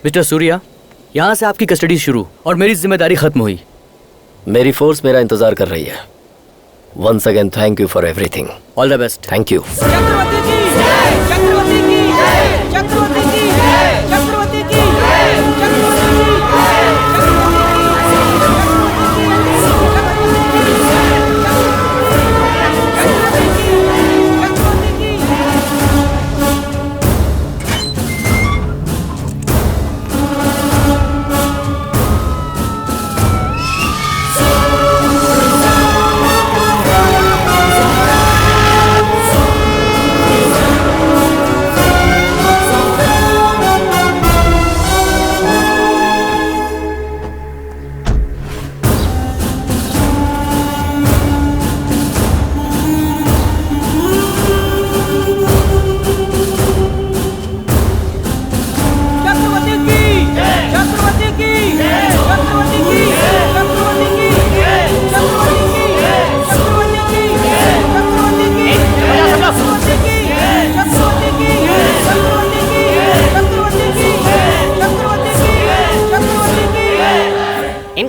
Mister Surya, यहाँ से आपकी कस्टडी शुरू और मेरी जिम्मेदारी खत्म हुई। मेरी फोर्स मेरा इंतजार कर रही है। Once again thank you for everything. All the best. Thank you. Chakravarti की जय, चक्रवर्ती की जय, चक्रवर्ती की जय, चक्रवर्ती की जय, चक्रवर्ती की जय,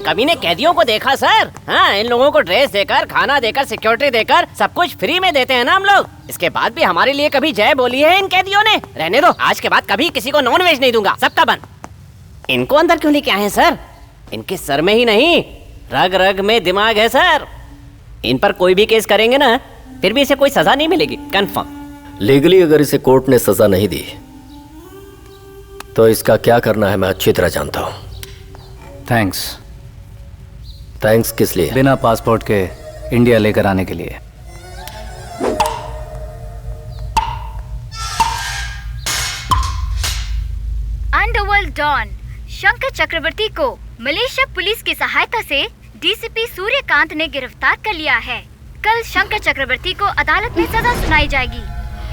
कमीने कैदियों को देखा सर? हाँ, इन लोगों को ड्रेस देकर, खाना देकर, सिक्योरिटी देकर सब कुछ फ्री में देते हैं ना हम लोग। इसके बाद भी हमारे लिए कभी जय बोली है इन कैदियों ने? रहने दो, आज के बाद कभी किसी को नॉन वेज नहीं दूंगा, सबका बंद। इनको अंदर क्यों लेके आए हैं सर? इनके सर में ही नहीं, रग रग में दिमाग है सर। इन पर कोई भी केस करेंगे ना, फिर भी इसे कोई सजा नहीं मिलेगी, कंफर्म। लीगली अगर इसे कोर्ट ने सजा नहीं दी तो इसका क्या करना है मैं अच्छी तरह जानता हूँ। थैंक्स। थैंक्स किस लिए? बिना पासपोर्ट के इंडिया लेकर आने के लिए। अंडरवर्ल्ड डॉन शंकर चक्रवर्ती को मलेशिया पुलिस की सहायता से डीसीपी सूर्यकांत ने गिरफ्तार कर लिया है। कल शंकर चक्रवर्ती को अदालत में सजा सुनाई जाएगी।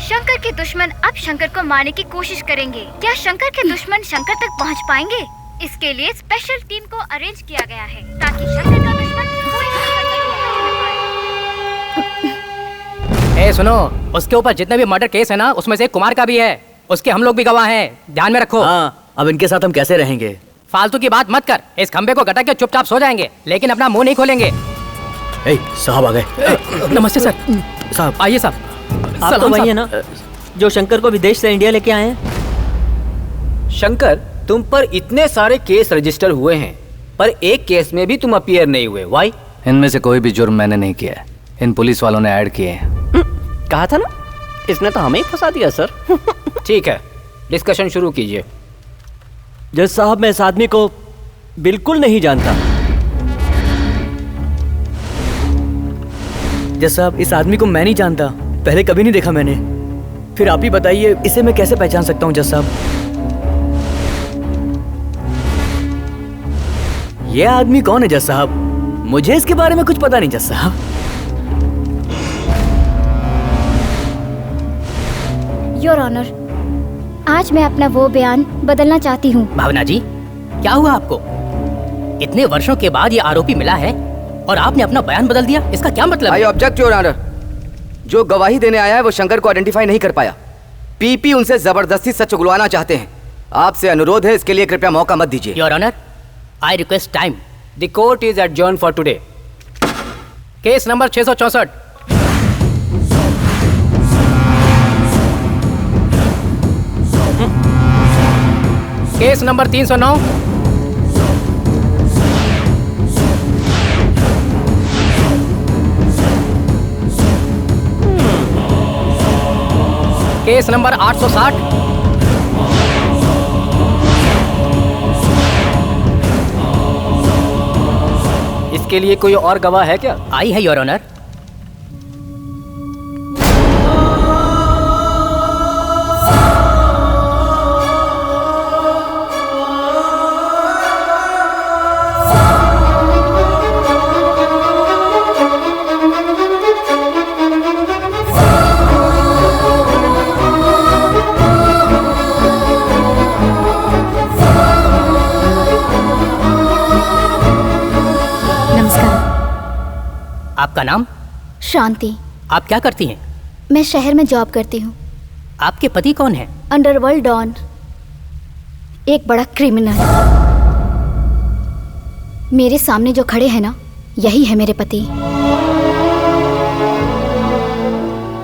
शंकर के दुश्मन अब शंकर को मारने की कोशिश करेंगे। क्या शंकर के दुश्मन शंकर तक पहुंच पाएंगे? इसके लिए स्पेशल टीम को अरेंज किया गया है ताकि शंकर का दुश्मन पूरी तरह ए सुनो, उसके ऊपर जितने भी मर्डर केस है ना, उसमें से कुमार का भी है। उसके हम लोग भी गवाह हैं, ध्यान में रखो। हाँ, अब इनके साथ हम कैसे रहेंगे? फालतू की बात मत कर। इस खंबे को गटक के चुपचाप सो जाएंगे, लेकिन अपना मुंह नहीं खोलेंगे। साहब आ गए। नमस्ते सर। साहब आइए साहब। आप तो वही है ना जो शंकर को विदेश से इंडिया लेके आए हैं? शंकर, तुम पर इतने सारे केस रजिस्टर हुए हैं पर एक केस में भी तुम अपीयर नहीं हुए। व्हाई? इनमें से कोई भी जुर्म मैंने नहीं किया है, इन पुलिस वालों ने ऐड किए हैं। कहा था ना, इसने तो हमें ही फंसा दिया सर। ठीक है, डिस्कशन शुरू कीजिए। जज साहब, मैं इस आदमी को बिल्कुल नहीं जानता। जज साहब, इस आदमी को मैं नहीं जानता, पहले कभी नहीं देखा मैंने। फिर आप ही बताइए, इसे मैं कैसे पहचान सकता हूँ जज साहब? ये आदमी कौन है जज साहब? मुझे इसके बारे में कुछ पता नहीं जज साहब। योर ऑनर, आज मैं अपना वो बयान बदलना चाहती हूँ। भावना जी, क्या हुआ आपको? इतने वर्षों के बाद ये आरोपी मिला है और आपने अपना बयान बदल दिया, इसका क्या मतलब? I object your honour. जो गवाही देने आया है वो शंकर को आइडेंटिफाई नहीं कर पाया। पीपी उनसे जबरदस्ती सच उगलवाना चाहते हैं। आपसे अनुरोध है, इसके लिए कृपया मौका मत दीजिए। Your honour, I request time. The court is adjourn for today. Case number 664। Case number 309। Case number 860। इसके लिए कोई और गवाह है क्या? आई है योर ऑनर। नमस्ते। आपका नाम? शांति। आप क्या करती हैं? मैं शहर में जॉब करती हूँ। आपके पति कौन है? अंडरवर्ल्ड डॉन, एक बड़ा क्रिमिनल। मेरे सामने जो खड़े हैं ना, यही है मेरे पति।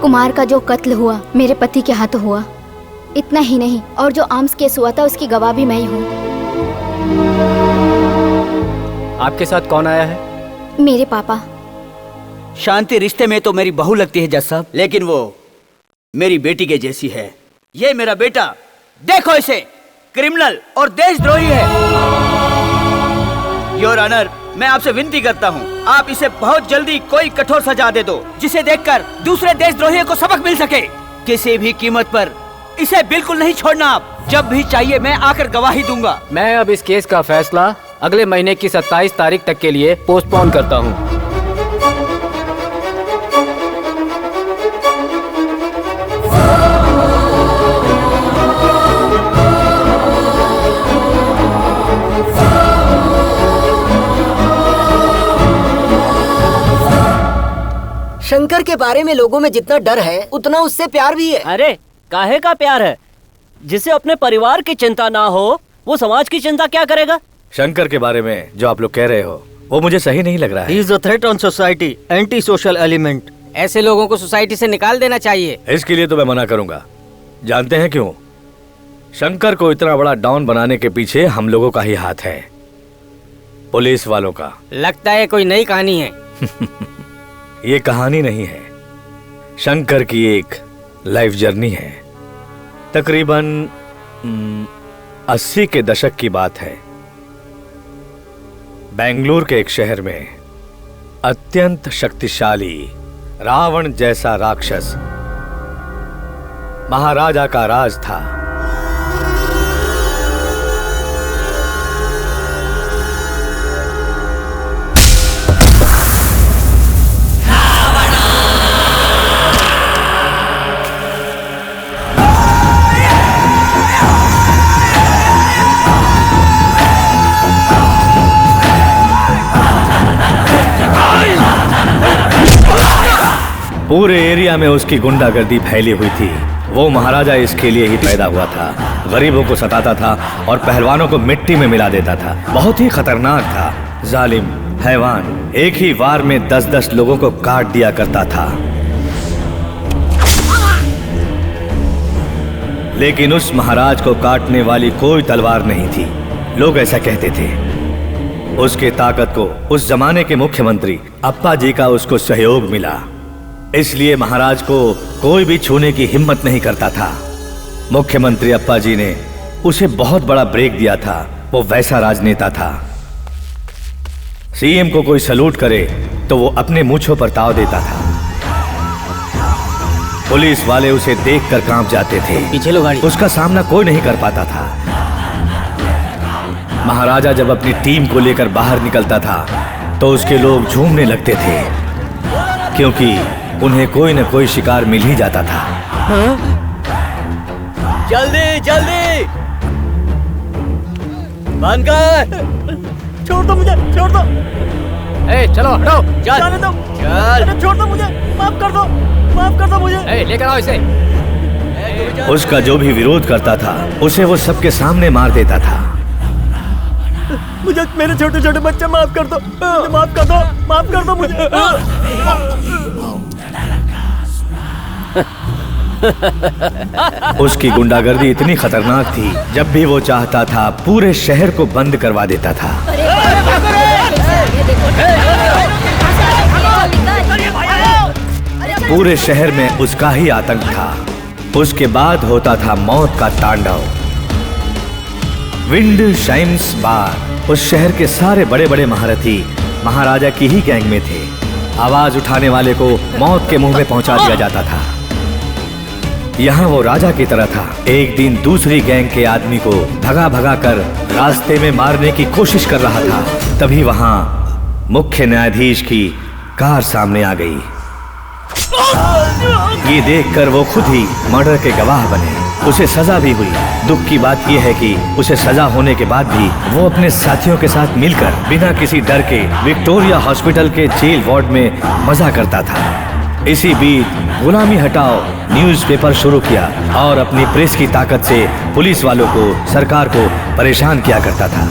कुमार का जो कत्ल हुआ मेरे पति के हाथों हुआ। इतना ही नहीं, और जो आर्म्स केस हुआ था उसकी गवाह भी मैं ही हूँ। आपके साथ कौन आया है? मेरे पापा। शांति रिश्ते में तो मेरी बहू लगती है जज साहब, लेकिन वो मेरी बेटी के जैसी है। ये मेरा बेटा, देखो इसे, क्रिमिनल और देशद्रोही है। योर ऑनर, मैं आपसे विनती करता हूँ, आप इसे बहुत जल्दी कोई कठोर सजा दे दो, जिसे देखकर दूसरे देशद्रोहियों को सबक मिल सके। किसी भी कीमत पर इसे बिल्कुल नहीं छोड़ना। आप जब भी चाहिए मैं आकर गवाही दूंगा। मैं अब इस केस का फैसला अगले महीने की 27 तारीख तक के लिए पोस्टपोन करता हूँ। शंकर के बारे में लोगों में जितना डर है उतना उससे प्यार भी है। अरे काहे का प्यार है? जिसे अपने परिवार की चिंता ना हो वो समाज की चिंता क्या करेगा? शंकर के बारे में जो आप लोग कह रहे हो वो मुझे सही नहीं लग रहा है। He is a threat on society, anti social element. ऐसे लोगों को सोसाइटी से निकाल देना चाहिए। इसके लिए तो मैं मना करूंगा। जानते हैं क्यों? शंकर को इतना बड़ा डॉन बनाने के पीछे हम लोगों का ही हाथ है, पुलिस वालों का। लगता है कोई नई कहानी है। ये कहानी नहीं है, शंकर की एक लाइफ जर्नी है। तकरीबन 80 के दशक की बात है। बेंगलुरु के एक शहर में अत्यंत शक्तिशाली रावण जैसा राक्षस महाराजा का राज था। पूरे एरिया में उसकी गुंडागर्दी फैली हुई थी। वो महाराजा इसके लिए ही पैदा हुआ था। गरीबों को सताता था और पहलवानों को मिट्टी में मिला देता था। बहुत ही खतरनाक था। जालिम हैवान एक ही वार में 10-10 लोगों को काट दिया करता था। लेकिन उस महाराज को काटने वाली कोई तलवार नहीं थी। लोग ऐसा कहते थे। उसके ताकत को उस जमाने के मुख्यमंत्री अप्पा जी का उसको सहयोग मिला, इसलिए महाराज को कोई भी छूने की हिम्मत नहीं करता था। मुख्यमंत्री अप्पा जी ने उसे बहुत बड़ा ब्रेक दिया था। वो वैसा राजनेता था। सीएम को कोई सलूट करे तो वो अपने मूंछों पर ताव देता था। पुलिस वाले उसे देखकर कांप जाते थे। पीछे लो गाड़ी। उसका सामना कोई नहीं कर पाता था। महाराजा जब अपनी टीम को लेकर बाहर निकलता था तो उसके लोग झूमने लगते थे, क्योंकि उन्हें कोई न कोई शिकार मिल ही जाता था। जल्दी जल्दी बंद कर। छोड़ दो मुझे, छोड़ दो। ए, चलो हटो। चल जाने दो। चल। अरे छोड़ दो मुझे, माफ कर दो, माफ कर दो मुझे। ए, लेकर आओ इसे। उसका जो भी विरोध करता था उसे वो सबके सामने मार देता था। मुझे मेरे छोटे छोटे बच्चे माफ कर दो, माफ कर दो, माफ कर दो मुझे। उसकी गुंडागर्दी इतनी खतरनाक थी, जब भी वो चाहता था पूरे शहर को बंद करवा देता था। पूरे शहर में उसका ही आतंक था। उसके बाद होता था मौत का तांडव। विंड शाइम्स बार उस शहर के सारे बड़े बड़े महारथी महाराजा की ही गैंग में थे। आवाज उठाने वाले को मौत के मुंह में पहुंचा दिया जाता था। यहाँ वो राजा की तरह था। एक दिन दूसरी गैंग के आदमी को भगा भगा कर रास्ते में मारने की कोशिश कर रहा था। तभी वहां मुख्य न्यायाधीश की कार सामने आ गई। ये देखकर वो खुद ही मर्डर के गवाह बने। उसे सजा भी हुई। दुख की बात यह है कि उसे सजा होने के बाद भी वो अपने साथियों के साथ मिलकर बिना किसी डर के विक्टोरिया हॉस्पिटल के जेल वार्ड में मजा करता था। इसी बीच गुलामी हटाओ न्यूज़पेपर शुरू किया और अपनी प्रेस की ताकत से पुलिस वालों को, सरकार को परेशान किया करता था।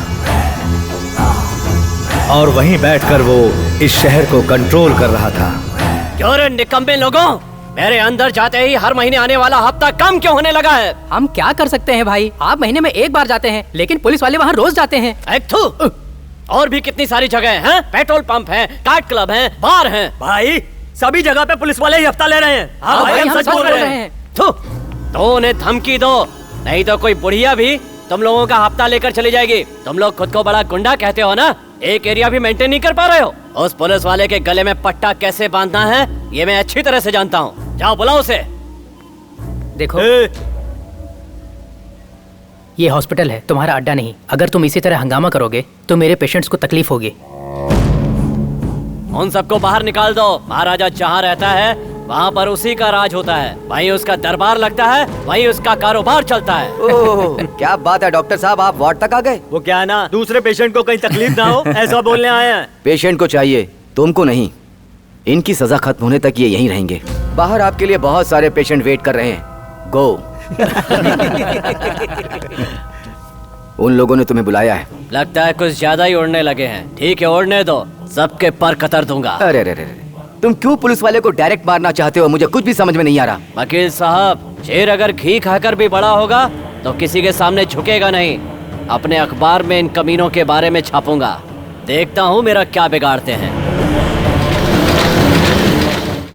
और वहीं बैठकर वो इस शहर को कंट्रोल कर रहा था। क्यों रे निकम्मे लोगों, मेरे अंदर जाते ही हर महीने आने वाला हफ्ता कम क्यों होने लगा है? हम क्या कर सकते हैं भाई, आप महीने में एक बार जाते हैं लेकिन पुलिस वाले वहाँ रोज जाते हैं। और भी कितनी सारी जगह हैं, पेट्रोल पंप है, कार्ड क्लब है, बार है। भाई सभी जगह पे पुलिस वाले ही हफ्ता ले रहे हैं। हाँ भाई, हम सच बोल रहे हैं। तो उन्हें धमकी दो, नहीं तो कोई बुढ़िया भी तुम लोगों का हफ्ता लेकर चली जाएगी। तुम लोग खुद को बड़ा गुंडा कहते हो ना, एक एरिया भी मेंटेन नहीं कर पा रहे हो। उस पुलिस वाले के गले में पट्टा कैसे बांधना है ये मैं अच्छी तरह से जानता हूँ। जाओ बुलाओ उसे। देखो ये हॉस्पिटल है, तुम्हारा अड्डा नहीं। अगर तुम इसी तरह हंगामा करोगे तो मेरे पेशेंट्स को तकलीफ होगी। उन सबको बाहर निकाल दो। महाराजा जहाँ रहता है वहाँ पर उसी का राज होता है, वहीं उसका दरबार लगता है, वहीं उसका कारोबार चलता है। ओह, क्या बात है डॉक्टर साहब, आप वार्ड तक आ गए। वो क्या है ना, दूसरे पेशेंट को कहीं तकलीफ ना हो ऐसा बोलने आए हैं। पेशेंट को चाहिए, तुमको नहीं। इनकी सजा खत्म होने तक ये यहीं रहेंगे। बाहर आपके लिए बहुत सारे पेशेंट वेट कर रहे हैं। गो। उन लोगों ने तुम्हें बुलाया है। लगता है कुछ ज्यादा ही उड़ने लगे हैं। ठीक है उड़ने दो, सबके पर कतर दूंगा। अरे अरे अरे, तुम क्यों पुलिस वाले को डायरेक्ट मारना चाहते हो? मुझे कुछ भी समझ में नहीं आ रहा। वकील साहब, शेर अगर घी खाकर भी बड़ा होगा तो किसी के सामने झुकेगा नहीं। अपने अखबार में इन कमीनों के बारे में छापूंगा, देखता हूँ मेरा क्या बिगाड़ते हैं।